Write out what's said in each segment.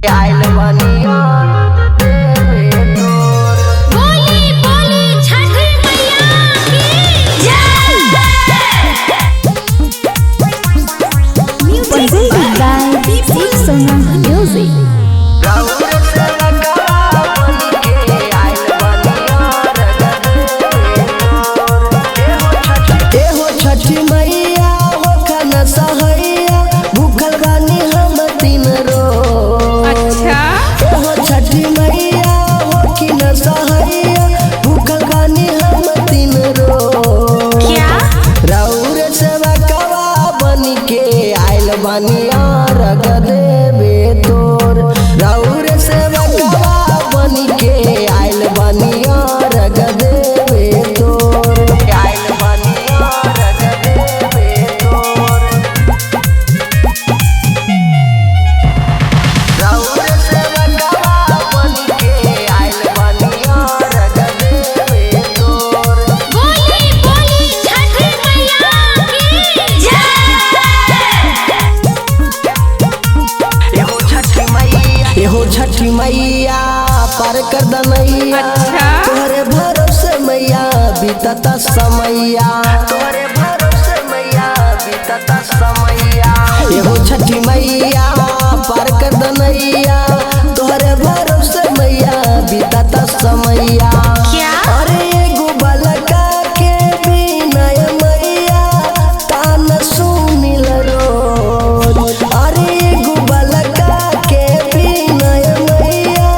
आइल बनिया देवे तोर। बोली बोली छठी मैया की जय। Presented by Deep Sona Music. गौर से लगा बन के आइल बनिया देवे तोर। एहो छठी मैया होखा न सहैया भूखल बानी हम तीन रोज। अच्छा एहो छठी मैया होखी न सहैया भूखल बानी हम तीन रोज। क्या रौर सेवा कवा बन के आइल बनिया रग देवे तोर। रौर सेवा कवा बन के आइल बनिया रग देवे तोर। आइल बनिया रग देवे तोर। रौर सेवा कवा बन के आइल बनिया रग देवे तोर। बोली बोली छठी मैया की जय। एहो छठी मैया पार कर दनैया। अच्छा। तोहरे भरोसे मैया बीतता समैया। तोहरे भरोसे मैया बीतता समैया। एहो छठी मैया पार कर दनैया। तोहरे भरोसे मैया बीतता समैया। क्या अरे एगो बालका के बिनय मैया तान सुनिल रोज। अरे एगो बालका के बिनय मैया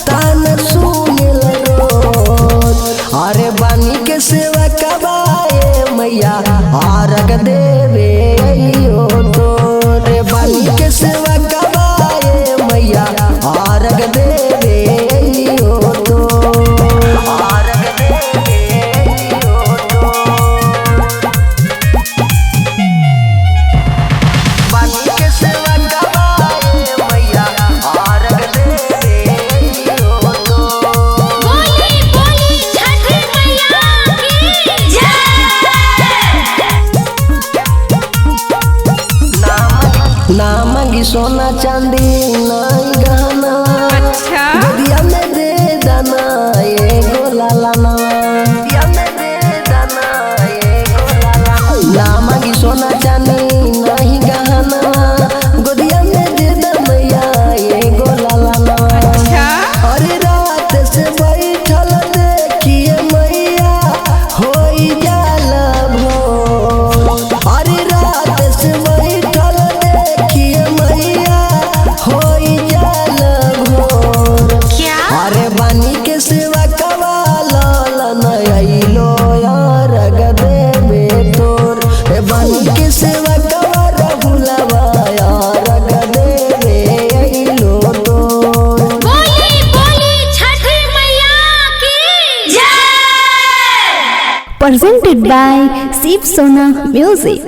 तान सुनिल रोज। अरे बानी के सेवा कबाए मैया आरग देवे अइयो तोरे। बानी के सेवा कबाए मैया आरग देवे अइयो तोर। आरग देवे अइयो तोर। बानी के सेवा कबाए मैया आरग देवे अइयो तोर। बोली बोली छठी मैया की जय। ना मांगी सोना चांदी नहीं गहना। अच्छा गोदिया में दे दाना एगो लालाना। गोदिया में दे दाना एगो लालाना। ना मांगी सोना चांदी नहीं गहना। गोदिया में दे दाना एगो लालाना। अच्छा अरे रात से बैठल देखिए मैया होई जाला भोर। अरे रात से बैठल देखिए मैया होई जाला भोर। क्या अरे बानी के सेवा कवा लालन अइलो रग देवे तोर। ए बानी के सेवा कवा रघुलवा रग देवे अइलो तोर। बोली बोली छठी मैया की जय। Presented by Deep Sona Music.